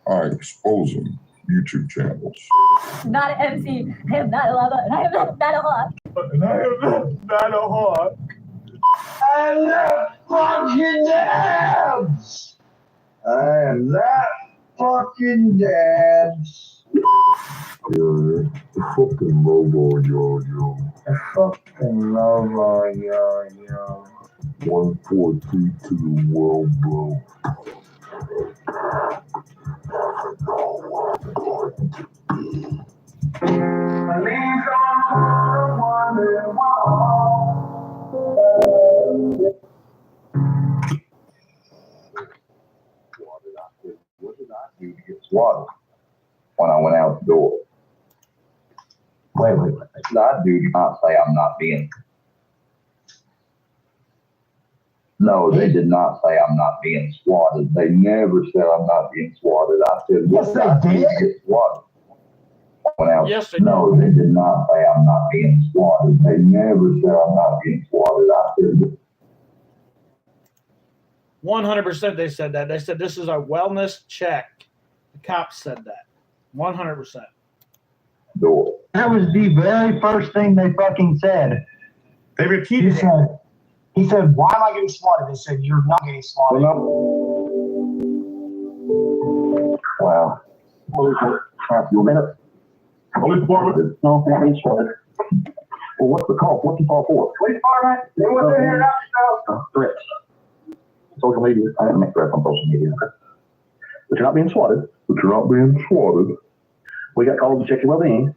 I expose them. YouTube channels. Not an MC. I am not a lover. And I am not a hot. And I am not a hot. I love fucking dabs. I am not fucking dabs. Yeah, I fucking love all y'all, yo. I fucking love all y'all, yo. 1, 4, 3 to the world, bro. What did I do to get swatted when I went out the door? Wait. I do not say I'm not being. No, they did not say I'm not being swatted. They never said I'm not being swatted. I said, what did I do to get swatted? Yes, they no, they did not say I'm not being swatted. They never said I'm not being swatted. I said 100% they said that. They said this is a wellness check. The cops said that. 100%. door. That was the very first thing they fucking said. They repeated it. He said, why am I getting swatted? They said, you're not getting swatted. Wow. You a minute? Police department. No, not being swatted. Well, what's the call? What's the call for? Police department. They want to hear threats. Social media. I didn't make threats on social media. But you're not being swatted. We got called to check your well-being.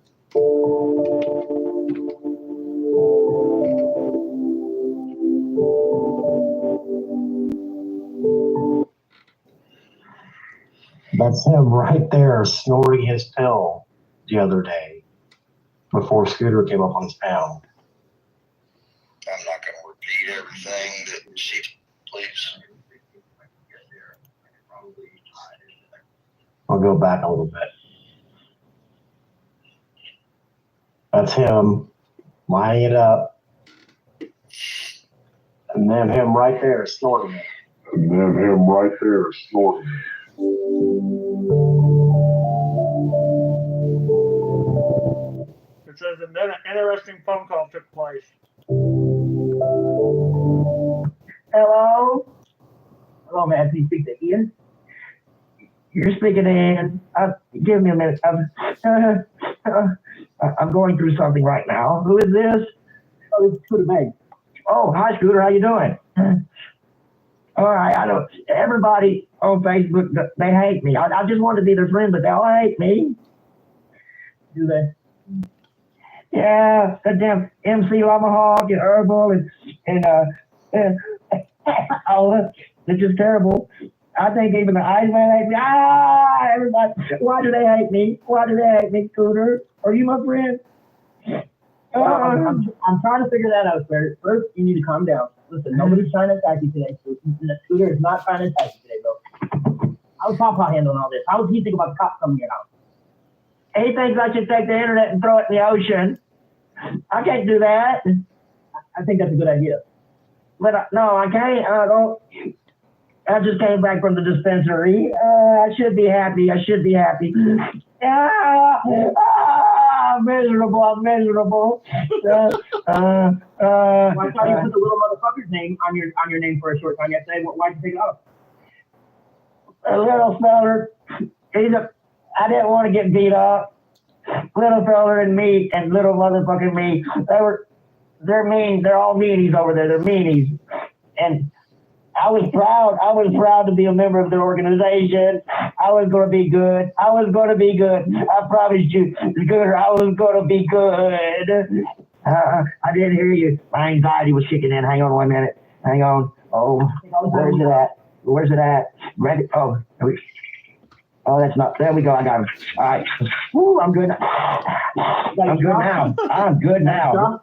That's him right there snoring his pill the other day before Scooter came up on his pound. I'm not going to repeat everything that she, please. I'll go back a little bit. That's him lining it up. And then him right there snorting it. It says and then an interesting phone call took place. Hello? Hello, may I please speak to Ian? You're speaking to Ian. Give me a minute. I'm going through something right now. Who is this? Oh, it's Scooter Meg. Oh, hi, Scooter. How you doing? All right. I know everybody on Facebook, they hate me. I just want to be their friend, but they all hate me. Do they? Yeah, that damn MC Lamahawk and Herbal and oh, it's just terrible. I think even the Iceman hates me. Everybody. Why do they hate me? Scooter? Are you my friend? I'm trying to figure that out, sir. First, you need to calm down. Listen, nobody's trying to attack you today. Scooter is not trying to attack you today, bro. How's Papa handling all this? How does he think about the cops coming to your house? He thinks I should take the internet and throw it in the ocean. I can't do that. I think that's a good idea. But no, I can't. I just came back from the dispensary. I should be happy. I'm miserable. Why thought you put the little motherfucker's name on your name for a short time yesterday? Why'd you take it off? A little feller. I didn't want to get beat up. Little feller and me and little motherfucking me. They're mean. They're all meanies over there. They're meanies. And I was proud to be a member of the organization. I was going to be good. I promised you, Scooter, I was going to be good. I didn't hear you. My anxiety was kicking in. Hang on 1 minute. Hang on. Oh, where's it at? Ready? Oh, that's not. There we go. I got him. All right. Woo, I'm good. I'm good now.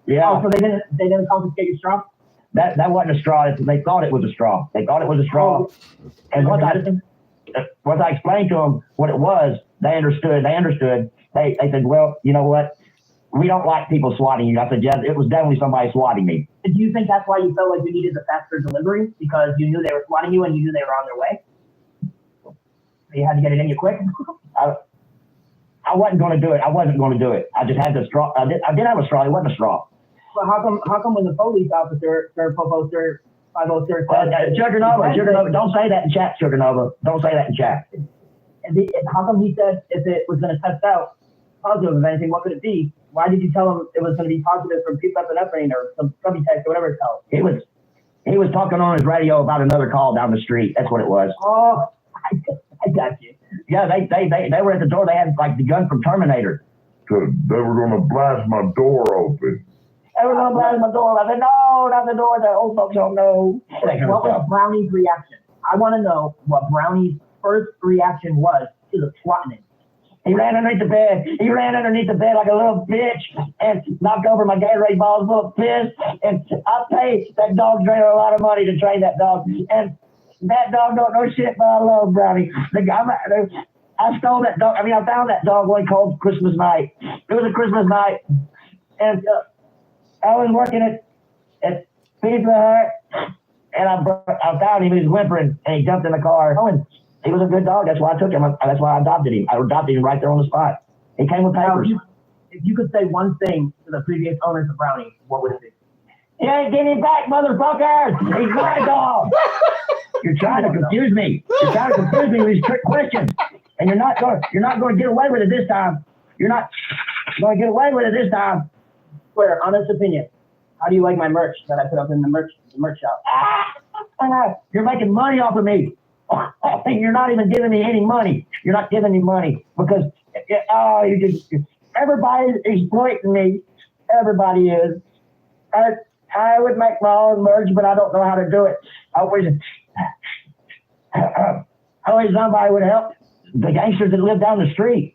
Yeah. Oh, so they didn't confiscate your straw? That wasn't a straw. They thought it was a straw. Oh. And once I explained to them what it was, they understood. They said, well, you know what? We don't like people swatting you. I said, yeah, it was definitely somebody swatting me. Do you think that's why you felt like you needed the faster delivery? Because you knew they were swatting you and you knew they were on their way? You had to get it in you quick. I wasn't going to do it. I wasn't going to do it. I just had the straw. I did have a straw. It wasn't a straw. Well, how come when the police officer, Third Popo, Third 503, Sugar Nova, don't say that in chat, Sugar Nova. Don't say that in chat. how come he said if it was going to test out positive of anything, what could it be? Why did you tell him it was going to be positive from epinephrine or some Subutex or whatever it's called? He was talking on his radio about another call down the street. That's what it was. Oh, I got you. Yeah, they were at the door. They had like the gun from Terminator. Cause they were gonna blast my door open. They were going to blast my door. I said, no, not the door. The old folks don't know. What was Brownie's reaction? I want to know what Brownie's first reaction was to the swatting. He ran underneath the bed. He ran underneath the bed like a little bitch and knocked over my Gatorade balls full of piss. And I paid that dog trainer a lot of money to train that dog. And that dog don't know shit, but I love Brownie. I stole that dog. I mean, I found that dog one cold Christmas night. It was a Christmas night. And I was working at Pizza Hut. And I found him. He was whimpering. And he jumped in the car. Oh, and he was a good dog. That's why I took him. That's why I adopted him. I adopted him right there on the spot. He came with papers. If you could say one thing to the previous owners of Brownie, what would it be? You ain't getting him back, motherfuckers. He's my dog. You're trying to confuse me. You're trying to confuse me with these trick questions. And you're not going to get away with it this time. You're not going to get away with it this time. Swear, honest opinion. How do you like my merch that I put up in the merch shop? You're making money off of me. You're not even giving me any money. You're not giving me money because everybody's exploiting me. Everybody is. I would make my own merch, but I don't know how to do it. I wish somebody would help the gangsters that live down the street.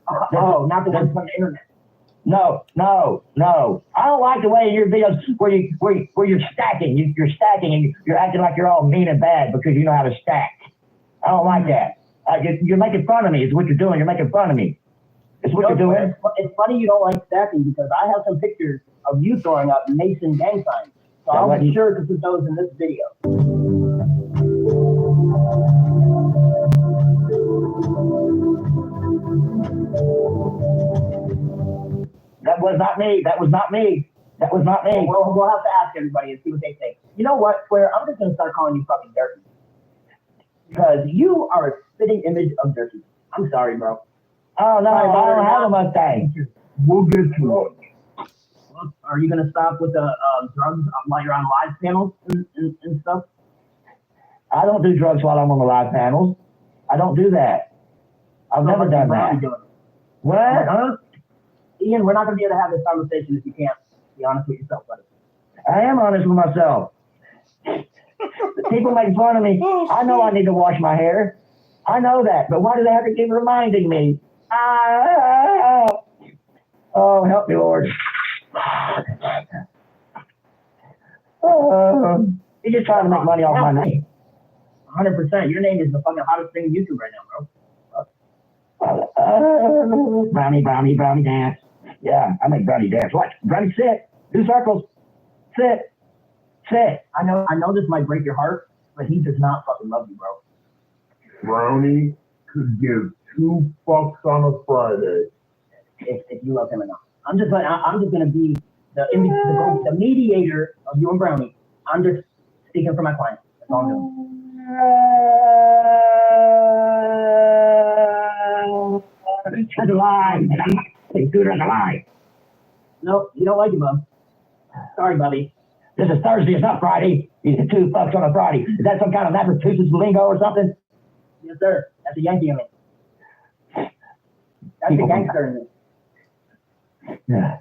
Oh, not the ones from the internet. No. I don't like the way in your videos where you're stacking. You're stacking and you're acting like you're all mean and bad because you know how to stack. I don't like that. You're making fun of me. Is what you're doing. You're making fun of me. It's what you're doing. It's funny you don't like stacking because I have some pictures of you throwing up Mason gang signs. So I'll be sure to put those in this video. That was not me. We'll have to ask everybody and see what they think. You know what, Swear? I'm just going to start calling you fucking Dirty. Because you are a spitting image of Dirty. I'm sorry, bro. Oh, no, I don't have a Mustang. We'll get to it. Are you going to stop with the drugs while you're on live panels and stuff? I don't do drugs while I'm on the live panels. I don't do that. I've never done that. What? Huh? Ian, we're not going to be able to have this conversation if you can't be honest with yourself, buddy. I am honest with myself. People make fun of me. I know I need to wash my hair. I know that, but why do they have to keep reminding me? Oh, help me, Lord. You're just trying to make money off my name. 100%. Your name is the fucking hottest thing on YouTube right now, bro. Brownie dance. Yeah, I make Brownie dance. Watch. Brownie, sit. Do circles. Sit. I know this might break your heart, but he does not fucking love you, bro. Brownie could give 2 fucks on a Friday. If you love him enough. I'm just gonna be the mediator of you and Brownie. I'm just speaking for my client. That's all I'm doing. That's a lie. Dude, that's a lie. No, you don't like him, bub. Sorry, buddy. This is Thursday. It's not Friday. He's 2 fucks on a Friday. Is that some kind of Massachusetts lingo or something? Yes, sir. That's a Yankee in me. That's a gangster in me. Yeah,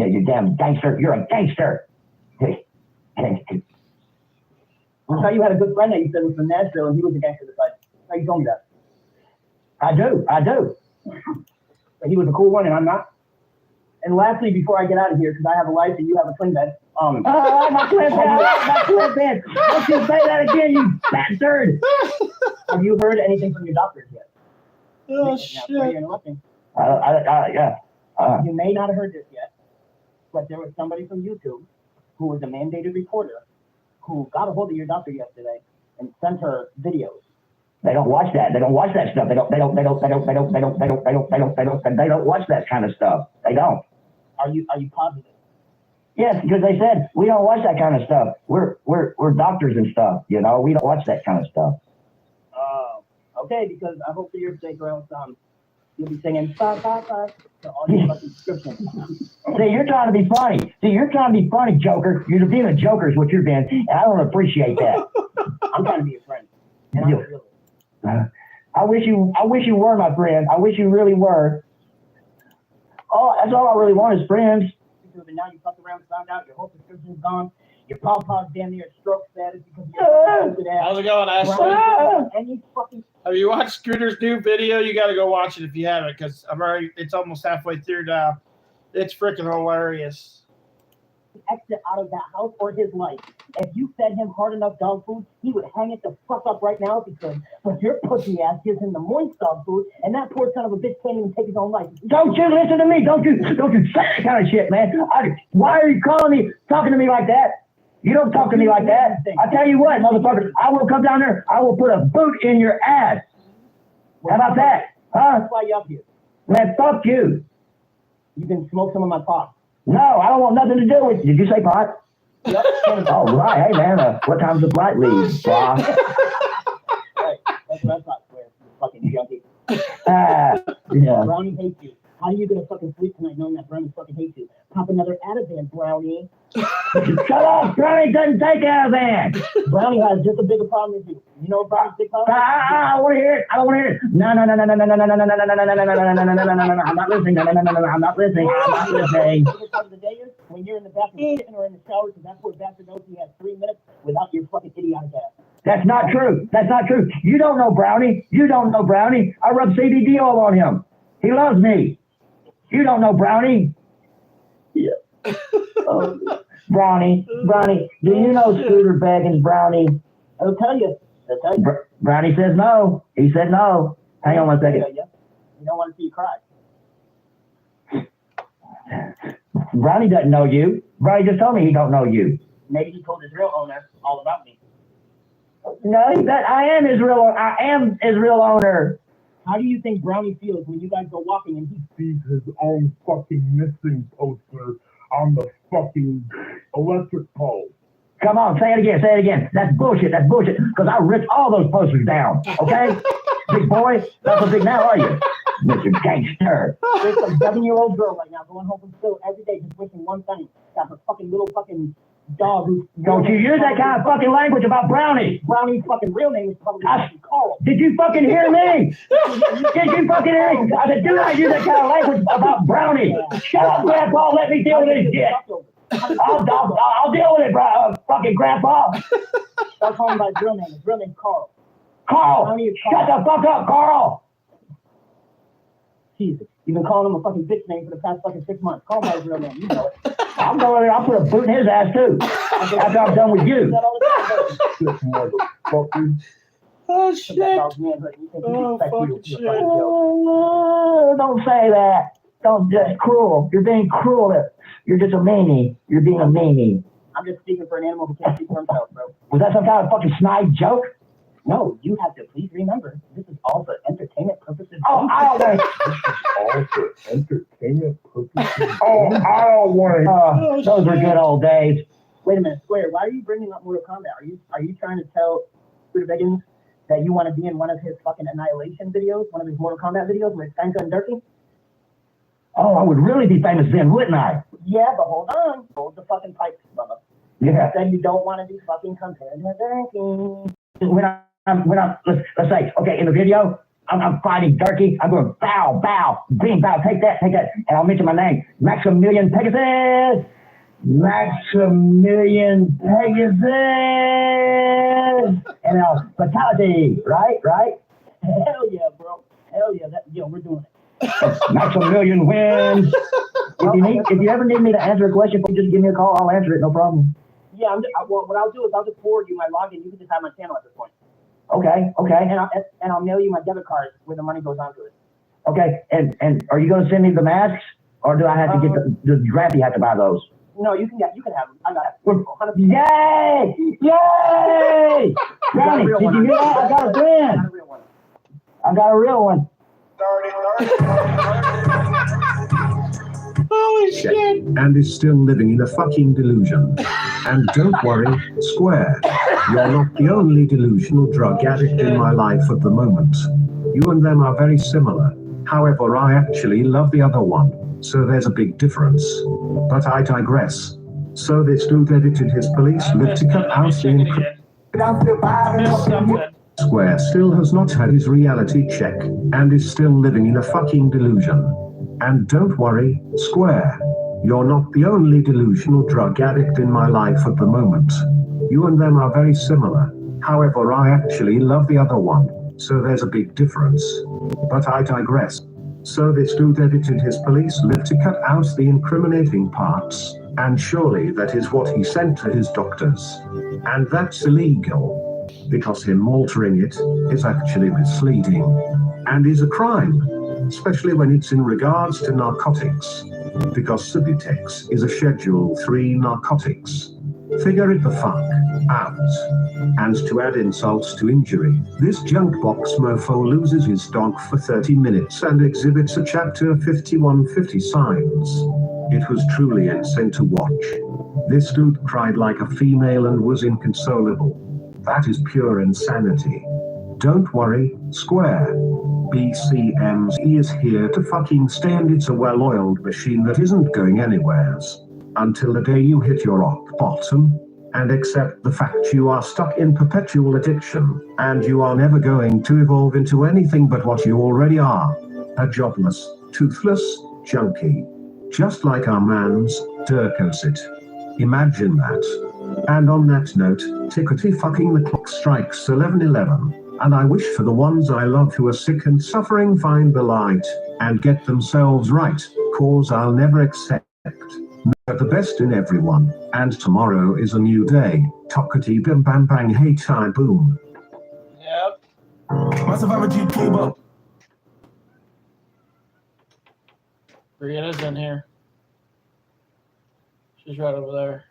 you damn gangster. You're a gangster. Hey. I thought you had a good friend that you said was from Nashville and he was a gangster beside you. How you told me that? I do. But he was a cool one and I'm not. And lastly, before I get out of here, because I have a life and you have a twin bed. My twin bed. Don't you say that again, you bastard. Have you heard anything from your doctors yet? Oh, shit. Yeah. You may not have heard this yet, but there was somebody from YouTube who was a mandated reporter who got a hold of your doctor yesterday and sent her videos They don't watch that. They don't watch that stuff. They don't watch that kind of stuff. They don't. Are you positive? Yes, because they said we don't watch that kind of stuff. We're doctors and stuff, you know. We don't watch that kind of stuff. Okay, because I hope for your sake, or else you'll be singing 555 to all your fucking subscriptions. See, you're trying to be funny. Joker. You're being a joker is what you're being, and I don't appreciate that. I'm trying to be a friend. And I'm really. I wish you were my friend. I wish you really were. Oh, that's all I really want is friends. But now you fucked around and found out your whole subscription's gone. Your pawpaw's damn near stroke status because of your stupid ass. How's it going, Ashley? And you fucking Have you watched Scooter's new video? You got to go watch it if you haven't, because it's almost halfway through now. It's freaking hilarious. exit out of that house or his life. If you fed him hard enough dog food, he would hang it the fuck up right now because your pussy ass gives him the moist dog food, and that poor son of a bitch can't even take his own life. Don't you listen to me. Don't you say that kind of shit, man. Why are you talking to me like that? You don't talk to me like that. I tell you what, motherfucker, I will come down there. I will put a boot in your ass. How about that? Huh? That's why you up here. Man, fuck you. You can smoke some of my pot. No, I don't want nothing to do with it. Did you say pot? Yep. Oh, right. Hey, man, what time's the flight leave? Blah. Right. That's what I thought, Square. You fucking junkie. Yeah. Brownie hates you. How are you gonna fucking sleep tonight knowing that Brownie fucking hates you? Pop another Ativan, Brownie. Shut up. Brownie doesn't take Ativan. Brownie has just a bigger problem as you. You know what Brownie's big problem? I don't want to hear it. I don't want to hear it. No. I'm not listening. I'm not listening. Part of the day is when you're in the bathroom sitting or in the shower, because that's where Bastard knows he has 3 minutes without your fucking idiotic ass. That's not true. That's not true. You don't know Brownie. You don't know Brownie. I rub CBD oil on him. He loves me. You don't know Brownie. Yeah. Brownie, do you know Scooter Beggins, Brownie? I'll tell you. Brownie says no. He said no. Hang on 1 second. You don't want to see you cry. Brownie doesn't know you. Brownie just told me he don't know you. Maybe he told his real owner all about me. No, I am his real owner. How do you think Brownie feels when you guys go walking and he Sees his own fucking missing poster on the fucking electric pole. Come on, say it again. That's bullshit, because I ripped all those posters down, okay? Big boy, not so big now, are you? Mr. Gangster. There's a 7-year-old girl right now going home from school every day just wishing one thing. Got her fucking little fucking dog who's... Don't you use that kind of fucking language about Brownie. Brownie's fucking real name is probably Carl. Did you fucking hear me? Did you fucking hear me? I said, do not use that kind of language about Brownie. Shut up, Grandpa, let me deal with this shit. I'll deal with it, fucking Grandpa. Stop calling by his real name. His real name's Carl. Carl, Brownie is shut the fuck up, Carl. Jesus. You've been calling him a fucking bitch name for the past fucking 6 months. Call him by his real name. You know it. I'm going there. I'll put a boot in his ass, too. After I'm done with you. Shit, motherfucker. Oh, shit. Oh, fucking shit. Oh, don't say that. That's cruel. You're being cruel. You're just a meanie. You're being a meanie. I'm just speaking for an animal who can't speak for himself, bro. Was that some kind of fucking snide joke? No, you have to please remember, this is all for entertainment purposes. Oh, I don't want All for entertainment purposes. Oh, I don't want those were good old days. Wait a minute, Square, why are you bringing up Mortal Kombat? Are you trying to tell Scooter Beggins that you want to be in one of his fucking Annihilation videos, one of his Mortal Kombat videos with Stanka and Durkee? Oh, I would really be famous then, wouldn't I? Yeah, but hold on. Hold the fucking pipes, brother. Yeah. Then you don't want to be fucking compared to Durkee. Let's say, okay, in the video, I'm fighting Durkee. I'm going bow, green bow, take that, and I'll mention my name, Maximilian Pegasus. Maximilian Pegasus. And fatality, right? Hell yeah, bro. Hell yeah, we're doing it. Maximilian wins. If you ever need me to answer a question, just give me a call. I'll answer it, no problem. Yeah, what I'll do is I'll just forward you my login. You can just have my channel at this point. Okay. And I'll mail you my debit card where the money goes onto it. Okay, and are you going to send me the masks, or do I have to get the Grampy have to buy those? No, you can have them. I got it. Yay! Yay! Johnny, did you hear that? I got a friend. I got a real one. Holy shit! And is still living in a fucking delusion. And don't worry, Square. You're not the only delusional drug addict in my life at the moment. You and them are very similar. However, I actually love the other one, so there's a big difference. But I digress. So this dude edited his police lip to cut out the encryption. Square still has not had his reality check, and is still living in a fucking delusion. And don't worry, Square. You're not the only delusional drug addict in my life at the moment. You and them are very similar. However, I actually love the other one, so there's a big difference. But I digress. So this dude edited his police lip to cut out the incriminating parts, and surely that is what he sent to his doctors. And that's illegal, because him altering it is actually misleading, and is a crime, especially when it's in regards to narcotics, because Subutex is a Schedule 3 narcotics. Figure it the fuck out. And to add insults to injury, this junkbox mofo loses his dog for 30 minutes and exhibits a chapter 5150 signs. It was truly insane to watch. This dude cried like a female and was inconsolable. That is pure insanity. Don't worry, Square. BCMC is here to fucking stay, and it's a well-oiled machine that isn't going anywheres. Until the day you hit your rock bottom, and accept the fact you are stuck in perpetual addiction, and you are never going to evolve into anything but what you already are. A jobless, toothless junkie. Just like our man's Durkosit. Imagine that. And on that note, tickety fucking the clock strikes 11:11. And I wish for the ones I love who are sick and suffering find the light, and get themselves right, cause I'll never accept. But the best in everyone, and tomorrow is a new day. Tokkety bim bam bang hey tie boom. Yep. Brianna's in here. She's right over there.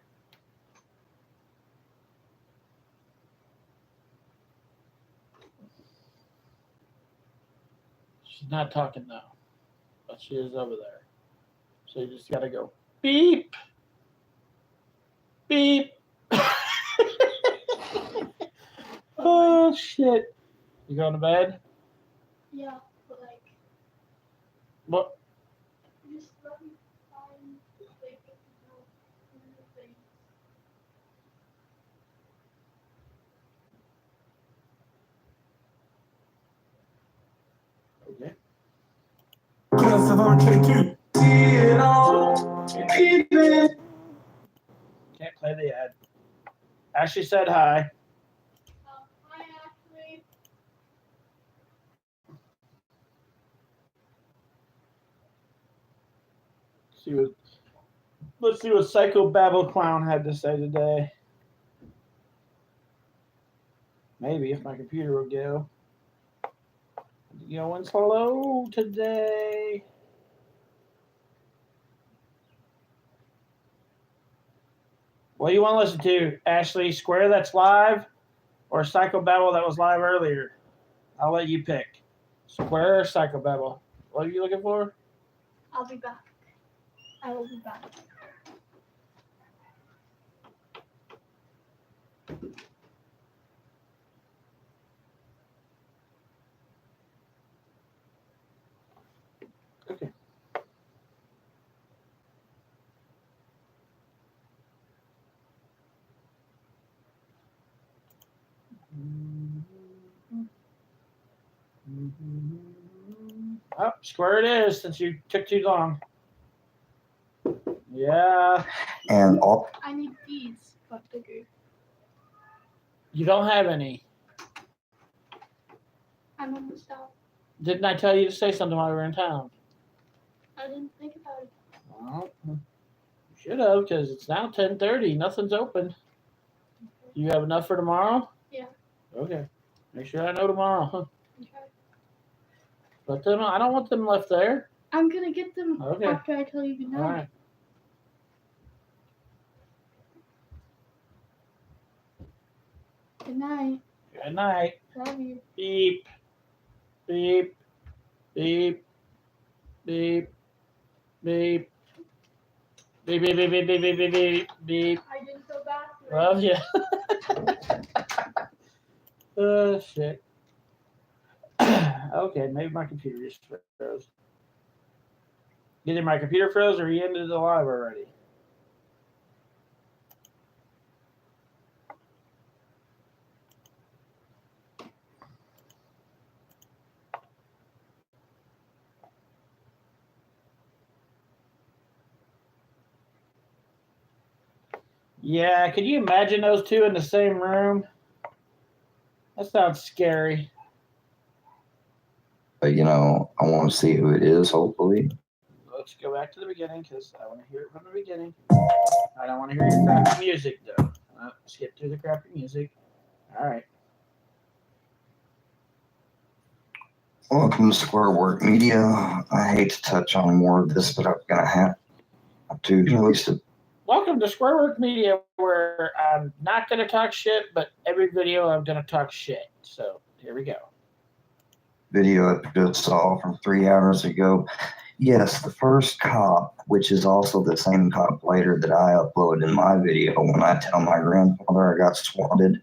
She's not talking now, but she is over there. So you just gotta go beep, beep. Oh shit! You going to bed? Yeah, but like, What? just let me find like things. Okay. Can't play the ad. Ashley said hi. Hi, Ashley. Let's see what Psycho Babble Clown had to say today. Maybe if my computer will go. Going slow today. What do you want to listen to, Ashley? Square that's live, or Psycho Babble that was live earlier? I'll let you pick. Square or Psycho Babble? What are you looking for? I'll be back. I will be back. Okay. Oh, Square it is, since you took too long. Yeah. And all I need these, but bigger. You don't have any. I'm almost out. Didn't I tell you to say something while we were in town? I didn't think about it. Well, you should have, because it's now 10:30. Nothing's open. You have enough for tomorrow? Yeah. Okay. Make sure I know tomorrow. Huh? Okay. But then I don't want them left there. I'm gonna get them Okay. after I tell you goodnight. All right. Good night. Good night. Love you. Beep. Beep. Beep. Beep. Beep. Beep, beep, beep, beep, beep, beep, beep, beep, beep. I didn't feel bad for Love you. Oh, shit. Okay, maybe my computer just froze. Either my computer froze or he ended the live already. Yeah, could you imagine those two in the same room? That sounds scary. But you know, I want to see who it is. Hopefully, Let's go back to the beginning because I want to hear it from the beginning. I don't want to hear your crappy music though. Skip through the crappy music. All right. welcome to Square Work Media. I hate to touch on more of this, but I'm gonna have to release a Welcome to Squarework Media, where I'm not going to talk shit, but every video I'm going to talk shit. So here we go. video I just saw from 3 hours ago. Yes, the first cop, which is also the same cop later that I uploaded in my video when I tell my grandfather I got swatted,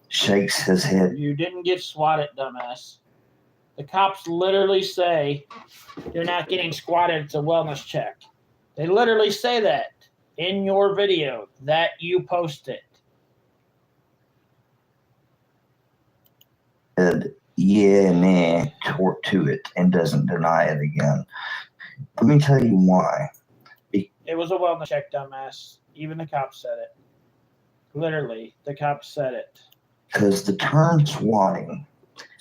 shakes his head. You didn't get swatted, dumbass. The cops literally say you're not getting squatted. It's a wellness check. They literally say that in your video that you posted. Said, yeah, nah, to it, and doesn't deny it again. Let me tell you why. It was a wellness check, dumbass. Even the cops said it. Literally, the cops said it. Because the term swatting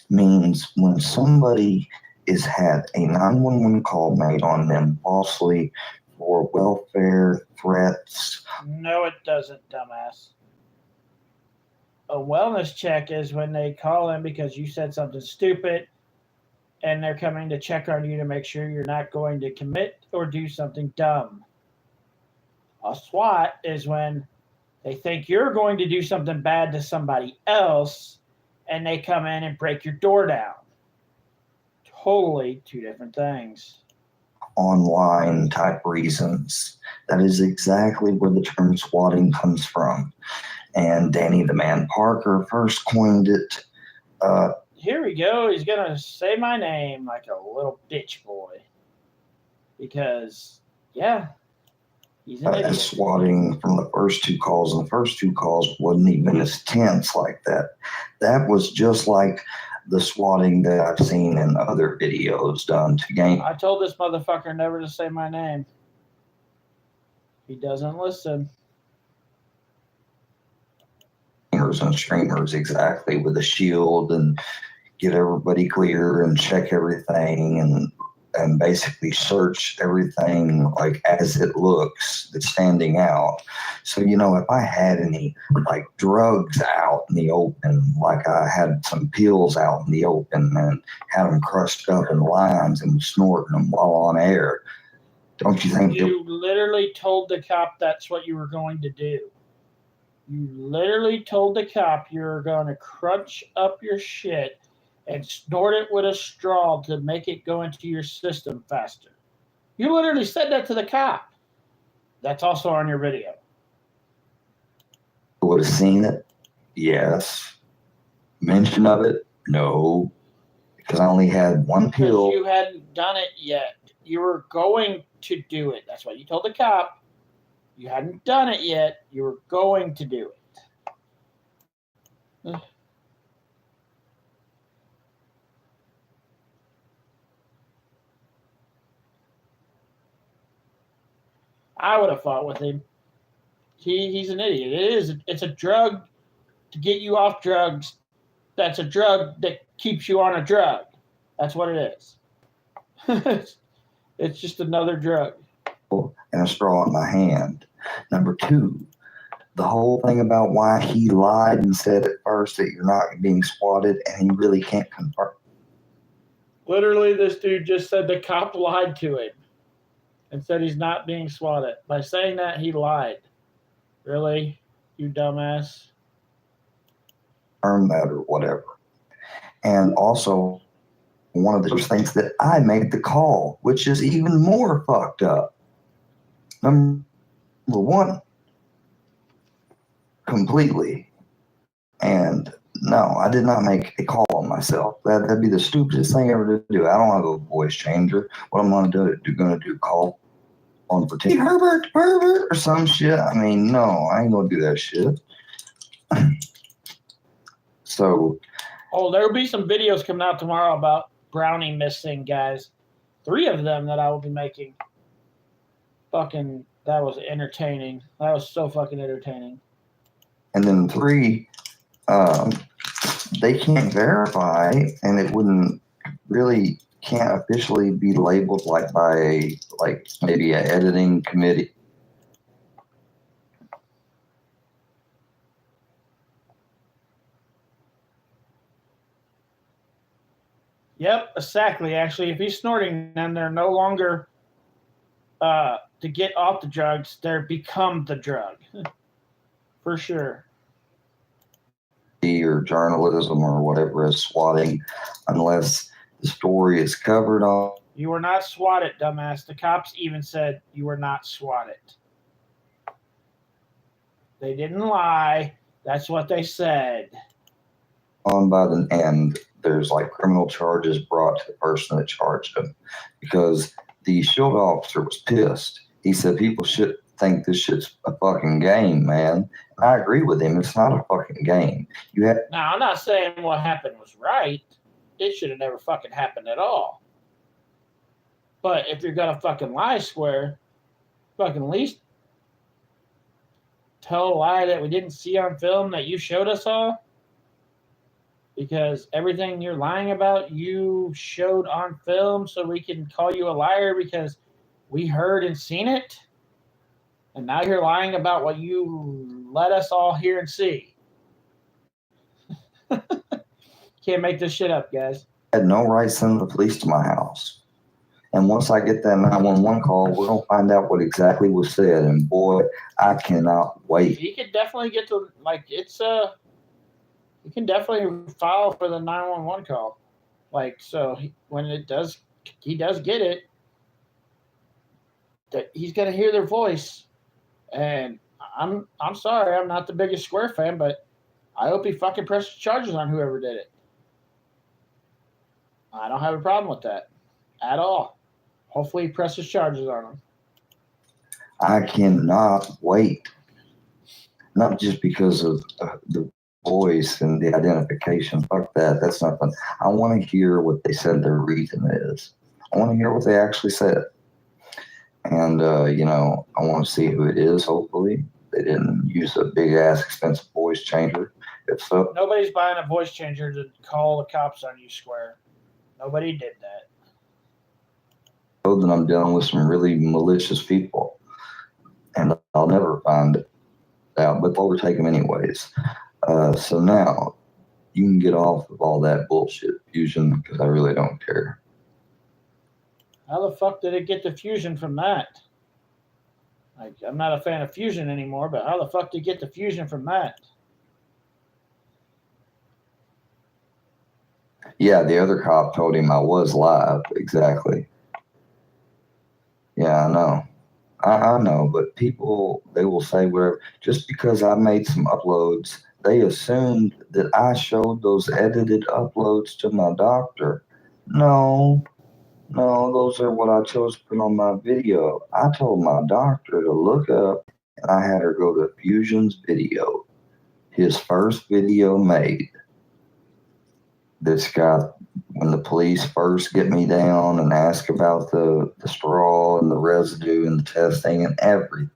means when somebody is had a 911 call made on them falsely for welfare threats. No, it doesn't, dumbass. A wellness check is when they call in because you said something stupid and they're coming to check on you to make sure you're not going to commit or do something dumb. A SWAT is when they think you're going to do something bad to somebody else and they come in and break your door down. Totally two different things. Online type reasons. That is exactly where the term swatting comes from. And Danny the Man Parker first coined it. Here we go. He's going to say my name like a little bitch boy. Because, yeah, he's an idiot. Swatting from the first two calls, and the first two calls wasn't even as tense like that. That was just like the swatting that I've seen in other videos done to gain. I told this motherfucker never to say my name. He doesn't listen. And streamers exactly with a shield and get everybody clear and check everything and basically search everything like as it looks that's standing out. So, you know, if I had any like drugs out in the open, like I had some pills out in the open and had them crushed up in lines and snorting them while on air, don't you think You literally told the cop that's what you were going to do. You literally told the cop you were going to crunch up your shit and snort it with a straw to make it go into your system faster. You literally said that to the cop. That's also on your video. would have seen it? Yes. Mention of it? No. Because I only had one pill. Because you hadn't done it yet. You were going to do it. That's what you told the cop. You hadn't done it yet. You were going to do it. I would have fought with him. He's an idiot. It's a drug to get you off drugs. That's a drug that keeps you on a drug. That's what it is. It's just another drug. And a straw in my hand. Number two, the whole thing about why he lied and said at first that you're not being swatted and he really can't confirm. Literally, this dude just said the cop lied to him and said he's not being swatted. By saying that, he lied. Really? You dumbass? that or whatever. And also, one of those things that I made the call, which is even more fucked up. Number one, completely. And no, I did not make a call on myself. That'd be the stupidest thing ever to do. I don't have a voice changer. What I'm gonna do call on for Herbert or some shit. I mean, no, I ain't gonna do that shit. So, there'll be some videos coming out tomorrow about Brownie missing, guys. 3 of them that I will be making. Fucking, that was entertaining. That was so fucking entertaining. and then 3, they can't verify, and it wouldn't really can't officially be labeled like by maybe an editing committee. Yep, exactly. Actually, if he's snorting, then they're no longer to get off the drugs. They're become the drug, for sure. Or journalism or whatever is swatting, unless the story is covered on. You were not swatted, dumbass. The cops even said you were not swatted. They didn't lie. That's what they said. On by the end, there's like criminal charges brought to the person that charged him, because the shield officer was pissed. He said people should think this shit's a fucking game, man. And I agree with him. It's not a fucking game. You have. Now, I'm not saying what happened was right. It should have never fucking happened at all. But if you're gonna fucking lie, Square, fucking at least tell a lie that we didn't see on film that you showed us all. Because everything you're lying about, you showed on film, so we can call you a liar because we heard and seen it. And now you're lying about what you let us all hear and see. Can't make this shit up, guys. I had no right to send the police to my house. And once I get that 911 call, we're going to find out what exactly was said. And boy, I cannot wait. He could definitely get to, you can definitely file for the 911 call. When he does get it, that he's going to hear their voice. And I'm sorry, I'm not the biggest Square fan, but I hope he fucking presses charges on whoever did it. I don't have a problem with that at all. Hopefully he presses charges on him. I cannot wait. Not just because of the voice and the identification. Fuck that. That's nothing. I want to hear what they said their reason is. I want to hear what they actually said. And, I want to see who it is, hopefully. They didn't use a big-ass expensive voice changer. If so, nobody's buying a voice changer to call the cops on you, Square. Nobody did that. Then I'm dealing with some really malicious people. And I'll never find out, but they'll overtake them anyways. So now, you can get off of all that bullshit, Fusion, because I really don't care. How the fuck did it get the Fusion from that? I'm not a fan of Fusion anymore, but how the fuck did it get the Fusion from that? Yeah, the other cop told him I was live. Exactly. Yeah, I know. I know, but people, they will say whatever. Just because I made some uploads, they assumed that I showed those edited uploads to my doctor. No, those are what I chose to put on my video. I told my doctor to look up, and I had her go to Fusion's video, his first video made. This guy, when the police first get me down and ask about the straw and the residue and the testing and everything,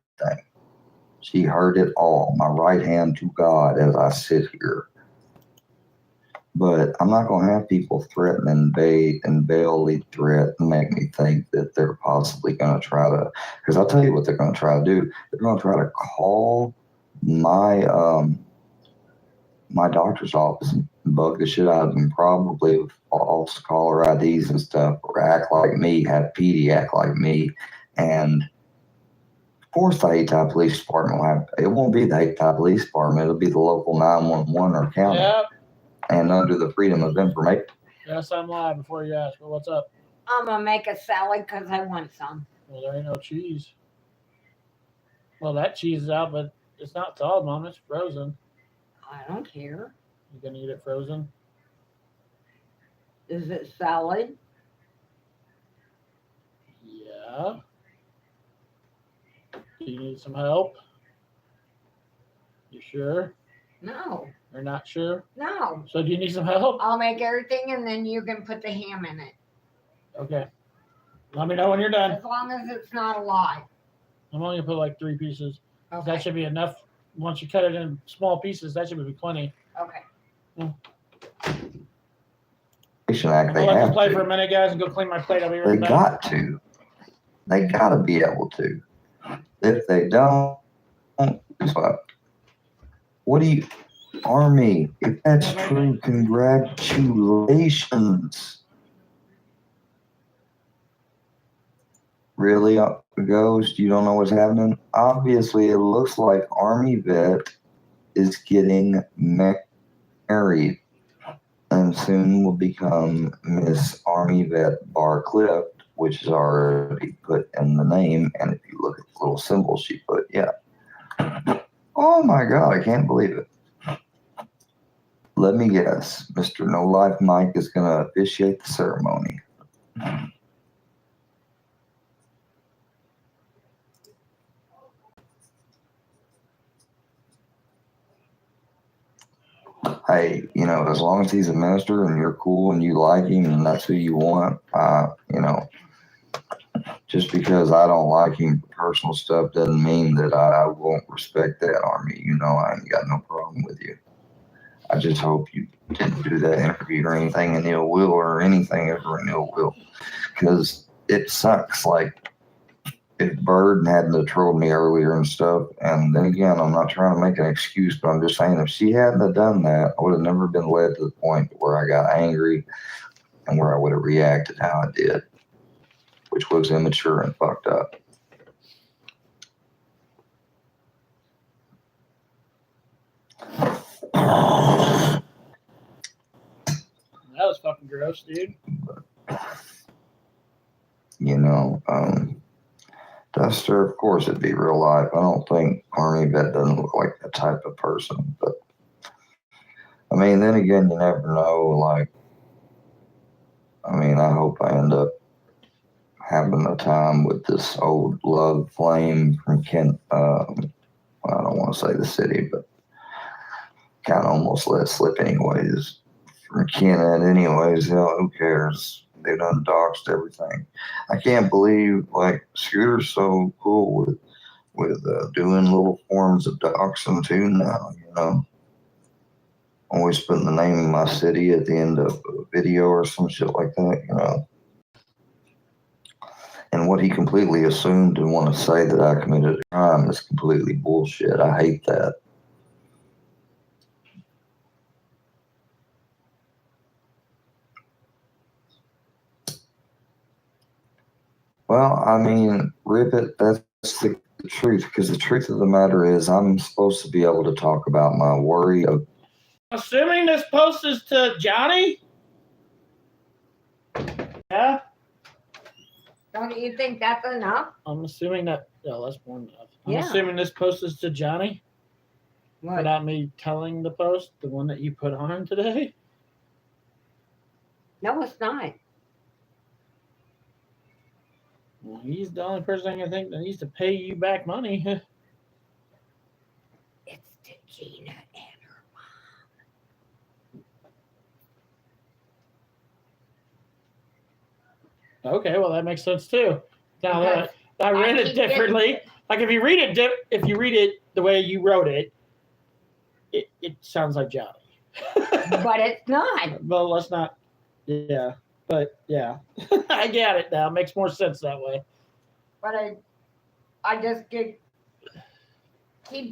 she heard it all, my right hand to God as I sit here. But I'm not going to have people threaten and bait and barely threat and make me think that they're possibly going to try to, because I'll tell you what they're going to try to do. They're going to try to call my my doctor's office and bug the shit out of them, probably with false caller IDs and stuff, or act like me, have PD act like me. And of course the Hayti Police Department will have, it won't be the Hayti Police Department, it'll be the local 911 or county. Yep, and under the freedom of information. Yes, I'm live before you ask. Well, what's up? I'm gonna make a salad because I want some. Well, there ain't no cheese. Well, that cheese is out, but it's not thawed, Mom. It's frozen. I don't care. You gonna eat it frozen? Is it salad? Yeah. Do you need some help? You sure? No, You're not sure? no. So do you need some help? I'll make everything and then you can put the ham in it. Okay. Let me know when you're done. As long as it's not alive. I'm only gonna put like 3 pieces. Okay. That should be enough. Once you cut it in small pieces, that should be plenty. Okay. Act I'll they let have this play for a to. minute, guys, and go clean my plate. I'll be They right back. got to. They gotta be able to. If they don't, guess what do you, Army? If that's true, congratulations. Really, Ghost? You don't know what's happening? Obviously, it looks like Army Vet is getting married and soon will become Miss Army Vet Bar Cliff, which is already put in the name. And if you look at the little symbol she put, yeah. Oh my God, I can't believe it. Let me guess, Mr. No Life Mike is going to officiate the ceremony. Hey, you know, as long as he's a minister and you're cool and you like him and that's who you want, you know, just because I don't like him for personal stuff doesn't mean that I won't respect that, Army. You know, I ain't got no problem with you. I just hope you didn't do that interview or anything in ill will or anything ever in ill will, because it sucks. Like, if Bird hadn't have trolled me earlier and stuff, and then again, I'm not trying to make an excuse, but I'm just saying if she hadn't have done that, I would have never been led to the point where I got angry and where I would have reacted how I did, which was immature and fucked up. That was fucking gross, dude. You know, Duster, of course it'd be real life. I don't think Army Vet doesn't look like that type of person, but I mean, then again, you never know. Like, I mean, I hope I end up having a time with this old love flame from Kent. I don't want to say the city, but kind of almost let it slip anyways. From Kenneth anyways, hell, who cares? They done doxed everything. I can't believe, like, Scooter's so cool with doing little forms of doxing too now, you know. Always putting the name of my city at the end of a video or some shit like that, you know. And what he completely assumed and want to say that I committed a crime is completely bullshit. I hate that. Well, I mean, rip it. That's the truth, because the truth of the matter is I'm supposed to be able to talk about my worry of. Assuming this post is to Johnny? Yeah? Don't you think that's enough? I'm assuming that, yeah, that's more than enough. I'm Yeah. assuming this post is to Johnny What? without me telling the post, the one that you put on today. No, it's not. Well, he's the only person I think that needs to pay you back money. It's to Gina and her mom. Okay, well that makes sense too. Now Because I read I it keep getting- differently. Like if you read it the way you wrote it, it sounds like Johnny. But it's not. Well, let's not. Yeah, but yeah, I get it now. It makes more sense that way. But I just keep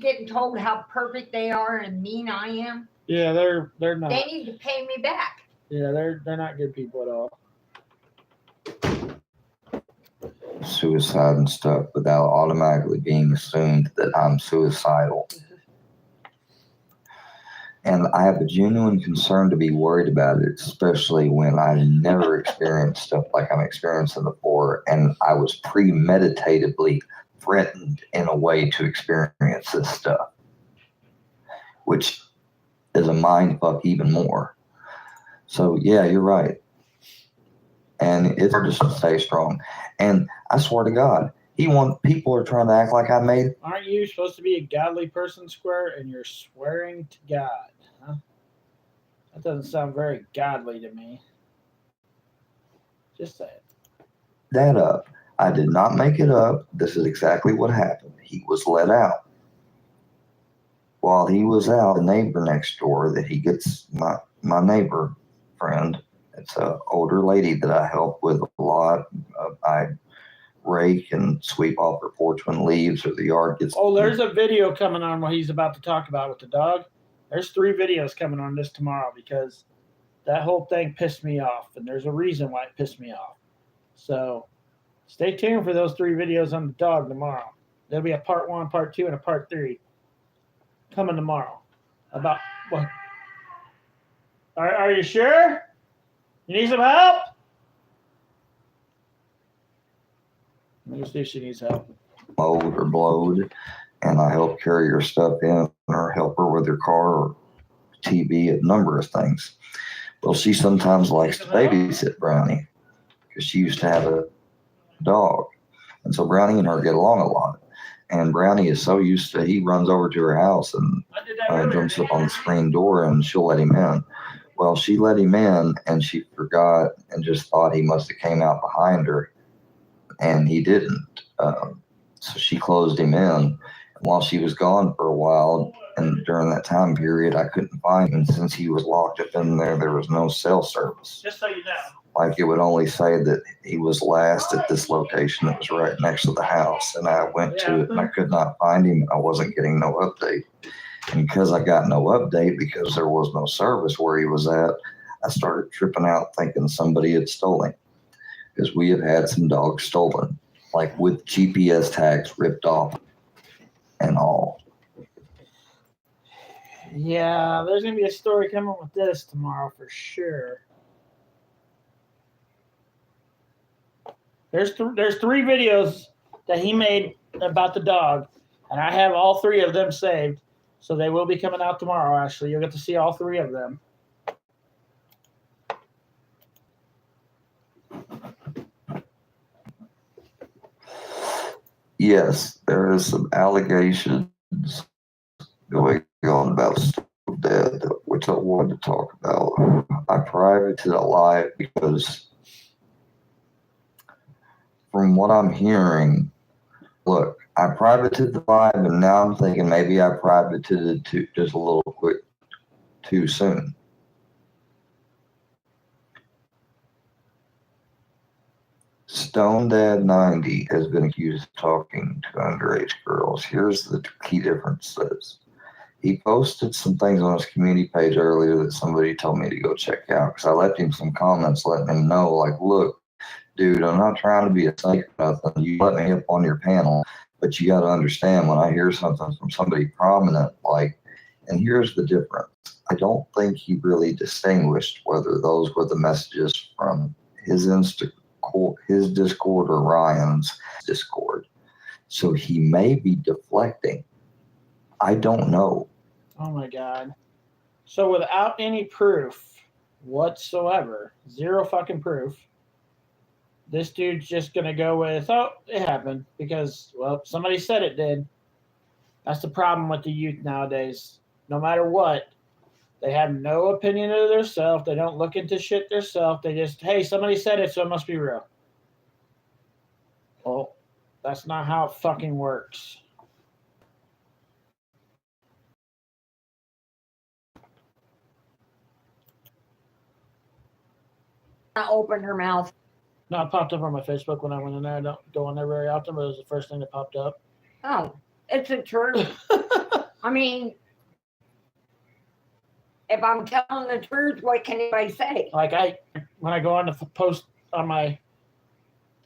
getting told how perfect they are and mean I am. Yeah, they're not. They need to pay me back. Yeah, they're not good people at all. Suicide and stuff without automatically being assumed that I'm suicidal. And I have a genuine concern to be worried about it, especially when I never experienced stuff like I'm experiencing before. And I was premeditatively threatened in a way to experience this stuff, which is a mind fuck even more. So yeah, you're right. And it's hard to stay strong. And I swear to God, people are trying to act like I made. Aren't you supposed to be a godly person, Square, and you're swearing to God? Huh? That doesn't sound very godly to me. Just say it. That up. I did not make it up. This is exactly what happened. He was let out. While he was out, the neighbor next door that he gets, my neighbor friend, it's an older lady that I help with a lot. I rake and sweep off her porch when leaves or the yard gets. Oh, there's a video coming on what he's about to talk about with the dog. There's 3 videos coming on this tomorrow because that whole thing pissed me off, and there's a reason why it pissed me off. So stay tuned for those 3 videos on the dog tomorrow. There'll be a part 1, part 2, and a part 3 coming tomorrow. About what? Are you sure? You need some help? Let me see if she needs help. Mowed or blowed, and I help carry her stuff in or help her with her car or TV, a number of things. Well, she sometimes likes to babysit Brownie because she used to have a dog. And so Brownie and her get along a lot. And Brownie is so used to, he runs over to her house and jumps up on the screen door and she'll let him in. Well, she let him in and she forgot and just thought he must have came out behind her. And he didn't. So she closed him in. And while she was gone for a while, and during that time period, I couldn't find him. And since he was locked up in there, there was no cell service. Just so you know. Like it would only say that he was last at this location that was right next to the house. And I went to it and I could not find him. I wasn't getting no update. And because I got no update, because there was no service where he was at, I started tripping out thinking somebody had stolen him. Because we have had some dogs stolen, like with GPS tags ripped off and all. Yeah, there's going to be a story coming with this tomorrow for sure. There's 3 videos that he made about the dog, and I have all 3 of them saved, so they will be coming out tomorrow, Ashley. You'll get to see all 3 of them. Yes, there is some allegations going on about Stone Dead, which I wanted to talk about. I privated a live because from what I'm hearing, look, I privated the live and now I'm thinking maybe I privated it just a little quick too soon. Stone Dad 90 has been accused of talking to underage girls. Here's the key differences. He posted some things on his community page earlier that somebody told me to go check out because I left him some comments letting him know, like, look, dude, I'm not trying to be a snake or nothing. You let me up on your panel, but you got to understand when I hear something from somebody prominent, like, and here's the difference. I don't think he really distinguished whether those were the messages from his Discord or Ryan's Discord. So he may be deflecting. I don't know. Oh my God. So without any proof whatsoever, 0 fucking proof, this dude's just going to go with, oh, it happened because, well, somebody said it did. That's the problem with the youth nowadays. No matter what, they have no opinion of themselves. They don't look into shit themselves. They just, hey, somebody said it, so it must be real. Well, that's not how it fucking works. I opened her mouth. No, it popped up on my Facebook when I went in there. I don't go in there very often, but it was the first thing that popped up. Oh, it's the truth. I mean, if I'm telling the truth, what can anybody say? Like when I go on to post on my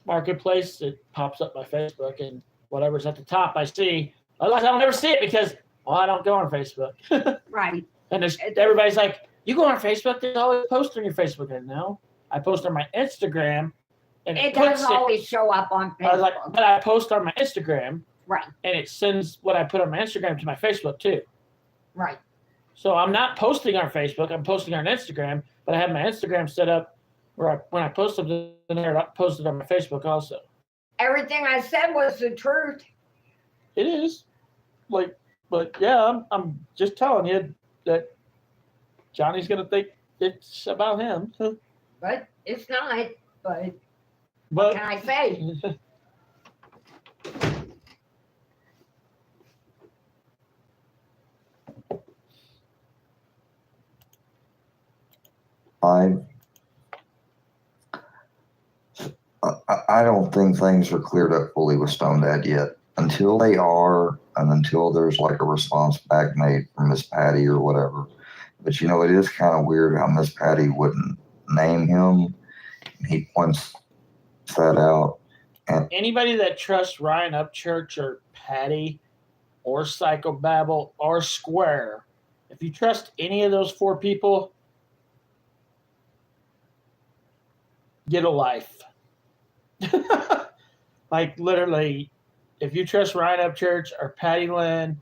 marketplace, it pops up my Facebook and whatever's at the top I see. Otherwise, I don't ever see it because, well, I don't go on Facebook. Right. And everybody's like, you go on Facebook, there's always posts on your Facebook. And no, I post on my Instagram, and It puts doesn't always show up on I was like, Facebook. but I post on my Instagram, Right, and it sends what I put on my Instagram to my Facebook too. right. So I'm not posting on Facebook. I'm posting on Instagram, but I have my Instagram set up where when I post something there, I post it on my Facebook also. Everything I said was the truth. It is, like, but yeah, I'm just telling you that Johnny's gonna think it's about him. But it's not. But what But can I say? I don't think things are cleared up fully with Stone Dad yet. Until they are, and until there's like a response back made from Miss Patty or whatever. But you know, it is kind of weird how Miss Patty wouldn't name him. He points that out. And anybody that trusts Ryan Upchurch or Patty or Psychobabble or Square, if you trust any of those four people, get a life. Like literally, if you trust Ryan Upchurch or Patty Lynn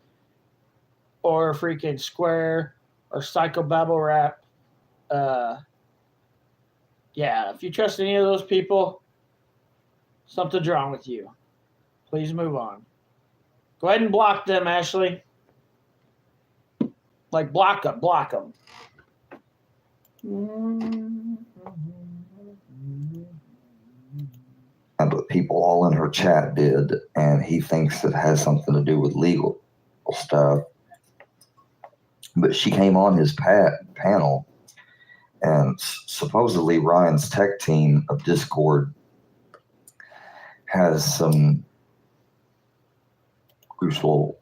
or freaking Square or Psychobabble Rap, yeah, if you trust any of those people, something's wrong with you. Please move on. Go ahead and block them, Ashley. Like block them. but people all in her chat did, and he thinks it has something to do with legal stuff. But she came on his panel, and supposedly Ryan's tech team of Discord has some crucial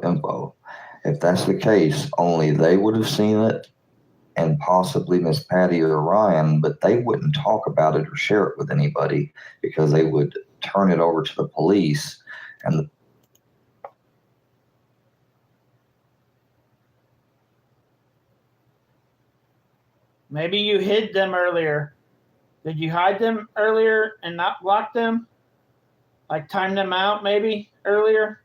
info. If that's the case, only they would have seen it, and possibly Miss Patty or Ryan, but they wouldn't talk about it or share it with anybody because they would turn it over to the police. And maybe you hid them earlier. Did you hide them earlier and not block them? Like time them out maybe earlier?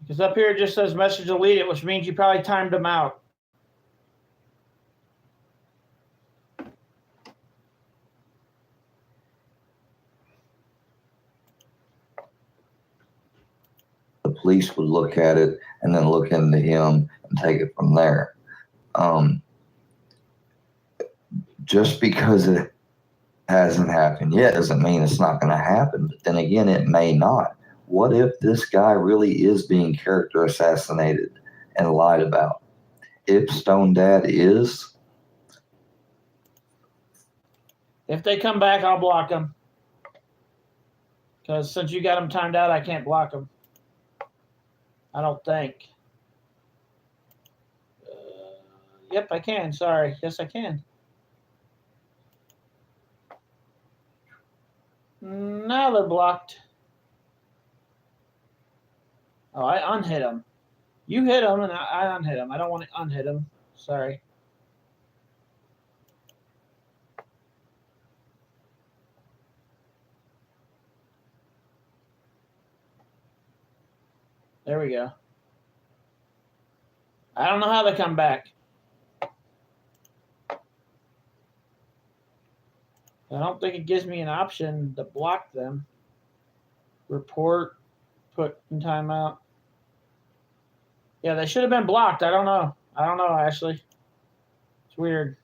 Because up here it just says message deleted, which means you probably timed them out. the police would look at it and then look into him and take it from there. Just because it hasn't happened yet doesn't mean it's not going to happen. But then again, it may not. What if this guy really is being character assassinated and lied about? If Stone Dad is, If they come back, I'll block them. Because since you got them timed out, I can't block them. I don't think. Yep, I can. Sorry. Yes, I can. Now they're blocked. Oh, I unhit them. You hit them, and I unhit them. I don't want to unhit them. Sorry. There we go. I don't know how they come back. I don't think it gives me an option to block them. Report, put in timeout. Yeah, they should have been blocked. I don't know. I don't know, Ashley. It's weird.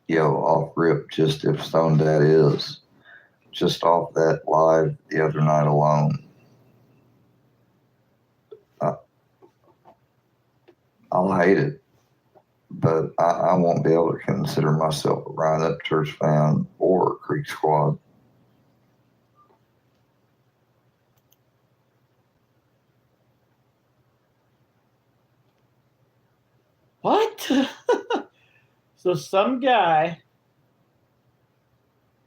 yo, off rip, just if Stone Dad is, just off that live the other night alone, I'll hate it, but I won't be able to consider myself a Ryan Upchurch fan or Creek Squad. What? So some guy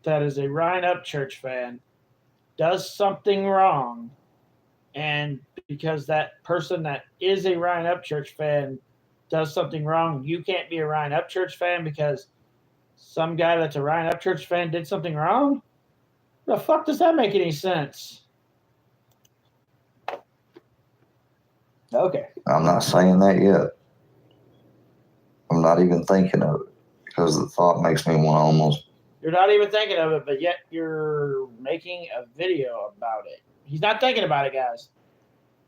that is a Ryan Upchurch fan does something wrong, and because that person that is a Ryan Upchurch fan does something wrong, you can't be a Ryan Upchurch fan because some guy that's a Ryan Upchurch fan did something wrong? The fuck does that make any sense? Okay. I'm not saying that yet. I'm not even thinking of it because the thought makes me want to almost. You're not even thinking of it, but yet you're making a video about it. He's not thinking about it, guys.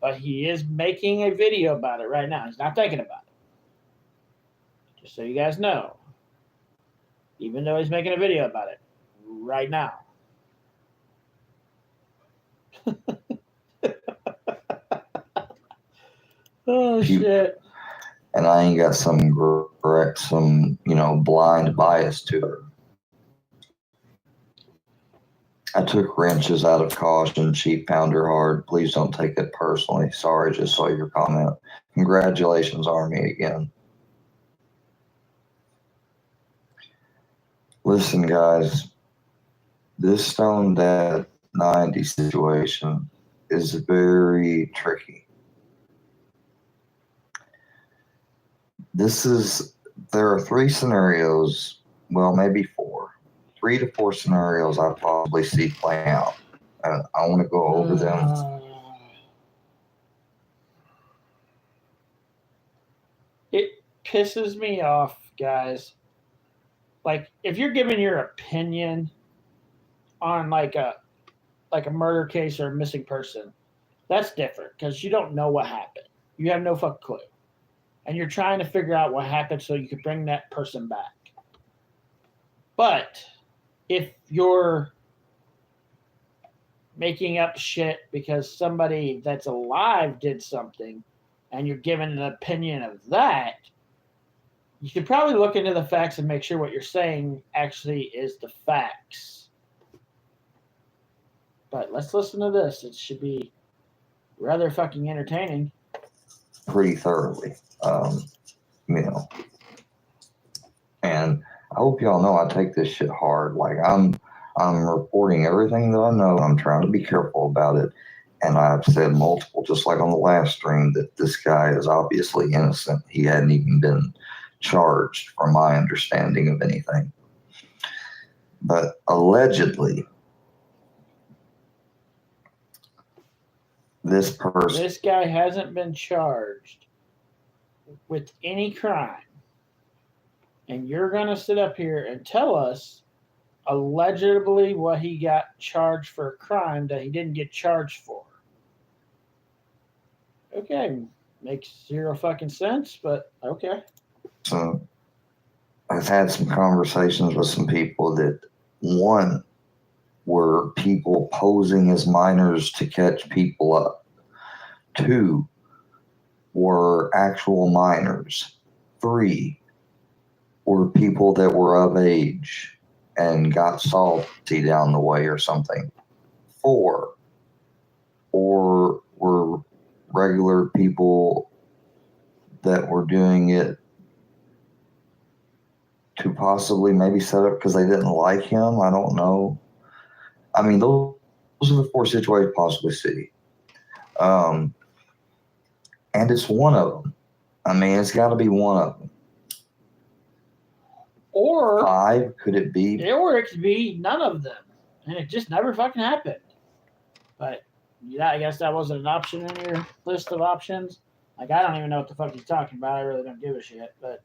But he is making a video about it right now. He's not thinking about it. Just so you guys know. Even though he's making a video about it right now. Oh, shit. And I ain't got some blind bias to it. I took wrenches out of caution. She found her hard. Please don't take it personally. Sorry, just saw your comment. Congratulations, Army, again. Listen, guys, this Stone Dad 90 situation is very tricky. There are 3 scenarios, well, maybe 4. 3 to 4 scenarios I probably see playing out. And I want to go over them. It pisses me off, guys. Like, if you're giving your opinion on like a murder case or a missing person, that's different because you don't know what happened. You have no fucking clue. And you're trying to figure out what happened so you can bring that person back. But if you're making up shit because somebody that's alive did something and you're giving an opinion of that, you should probably look into the facts and make sure what you're saying actually is the facts. But let's listen to this. It should be rather fucking entertaining. Pretty thoroughly, and I hope y'all know I take this shit hard. Like I'm reporting everything that I know. I'm trying to be careful about it. And I've said multiple, just like on the last stream, that this guy is obviously innocent. He hadn't even been charged from my understanding of anything. But allegedly, this guy hasn't been charged with any crime. And you're going to sit up here and tell us allegedly what he got charged for a crime that he didn't get charged for. Okay, makes zero fucking sense, but okay. So I've had some conversations with some people that, one, were people posing as minors to catch people up. 2, were actual minors. 3, were people that were of age and got salty down the way or something. 4, or were regular people that were doing it to possibly maybe set up because they didn't like him. I don't know. I mean, those are the 4 situations possibly see. And it's one of them. I mean, it's got to be one of them. Or 5, could it be? Or it could be none of them. And it just never fucking happened. But yeah, I guess that wasn't an option in your list of options. Like, I don't even know what the fuck he's talking about. I really don't give a shit. But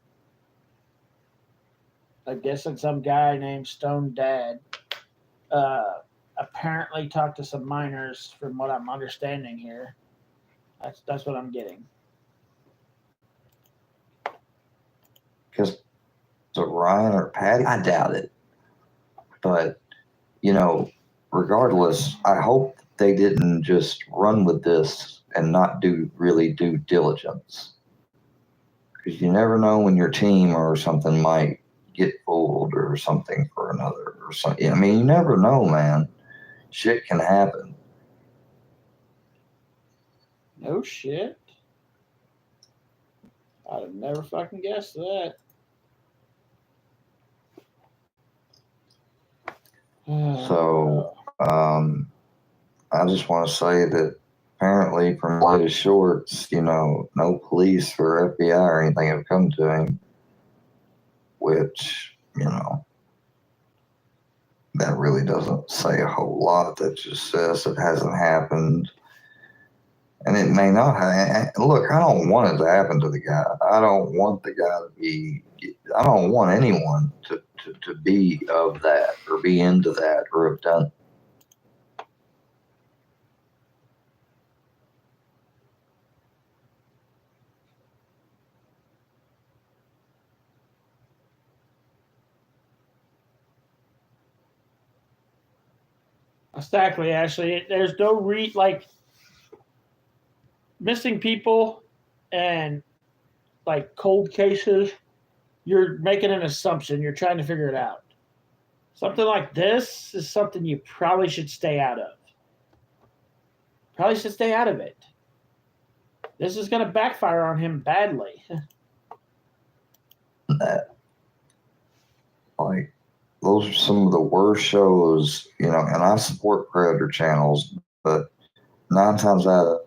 I guess it's some guy named Stone Dad apparently talked to some minors from what I'm understanding here. That's what I'm getting. Because so Ryan or Patty, I doubt it. But, regardless, I hope they didn't just run with this and not really due diligence. Because you never know when your team or something might get fooled or something for another or something. I mean, you never know, man. Shit can happen. No shit. I'd have never fucking guessed that. So, I just want to say that apparently from latest shorts, no police or FBI or anything have come to him, which, that really doesn't say a whole lot. That just says it hasn't happened. And it may not have. Look, I don't want it to happen to the guy. I don't want the guy to be, I don't want anyone to be of that or be into that or have done. Exactly, Ashley. There's no missing people and like cold cases. You're making an assumption. You're trying to figure it out. Something like this is something you probably should stay out of. Probably should stay out of it. This is going to backfire on him badly. That, those are some of the worst shows, and I support Predator channels, but 9 times out of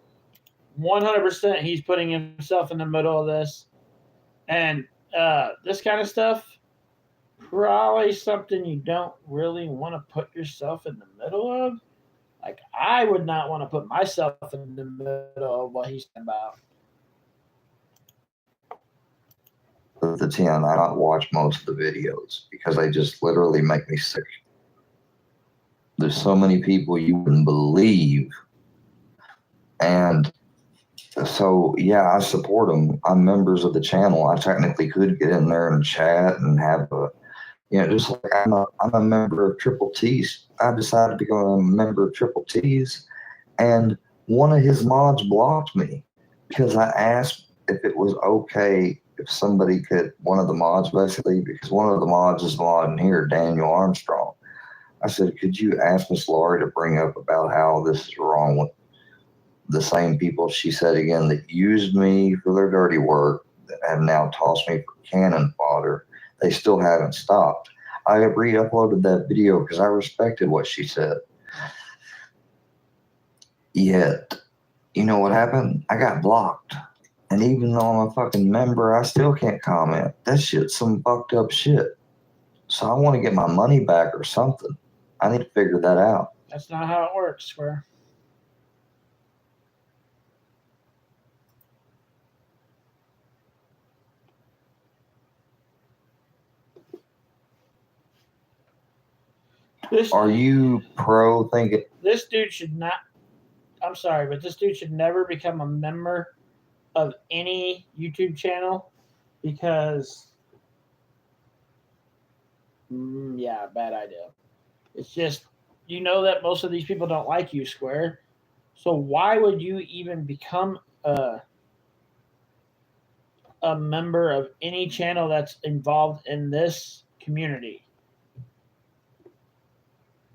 100% he's putting himself in the middle of this. And this kind of stuff, probably something you don't really want to put yourself in the middle of. Like, I would not want to put myself in the middle of what he's talking about. the 10, I not watch most of the videos because they just literally make me sick. There's so many people you wouldn't believe. And so, yeah, I support them. I'm members of the channel. I technically could get in there and chat and have just like I'm a member of Triple T's. I decided to become a member of Triple T's, and one of his mods blocked me because I asked if it was okay if somebody could, one of the mods basically, because one of the mods is modding here, Daniel Armstrong. I said, could you ask Miss Laurie to bring up about how this is wrong with the same people, she said again, that used me for their dirty work, that have now tossed me for cannon fodder. They still haven't stopped. I have re-uploaded that video because I respected what she said. Yet, you know what happened? I got blocked. And even though I'm a fucking member, I still can't comment. That shit's some fucked up shit. So I want to get my money back or something. I need to figure that out. That's not how it works, Square. Are you pro thinking? This dude should not, I'm sorry, but this dude should never become a member of any YouTube channel because, yeah, bad idea. It's just, that most of these people don't like you, Square. So why would you even become a member of any channel that's involved in this community?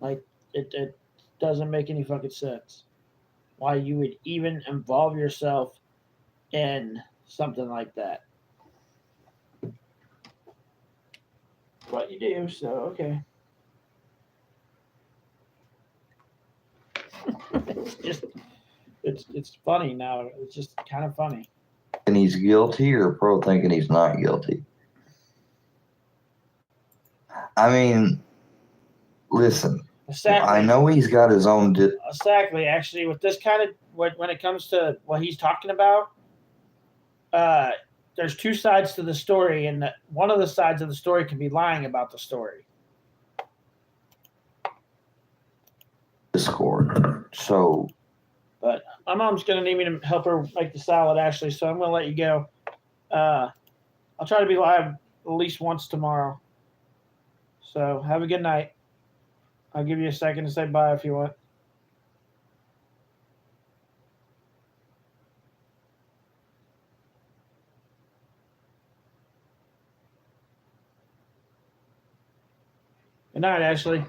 Like, it doesn't make any fucking sense why you would even involve yourself in something like that. But you do, so okay. It's funny now. It's just kind of funny. And he's guilty, or pro thinking he's not guilty? I mean, listen. Exactly. I know he's got his own. Exactly. Actually, with this kind of when it comes to what he's talking about, there's two sides to the story, and one of the sides of the story can be lying about the story. Discord. So. But my mom's gonna need me to help her make the salad, Ashley. So I'm gonna let you go. I'll try to be live at least once tomorrow. So have a good night. I'll give you a second to say bye if you want. Good night, Ashley.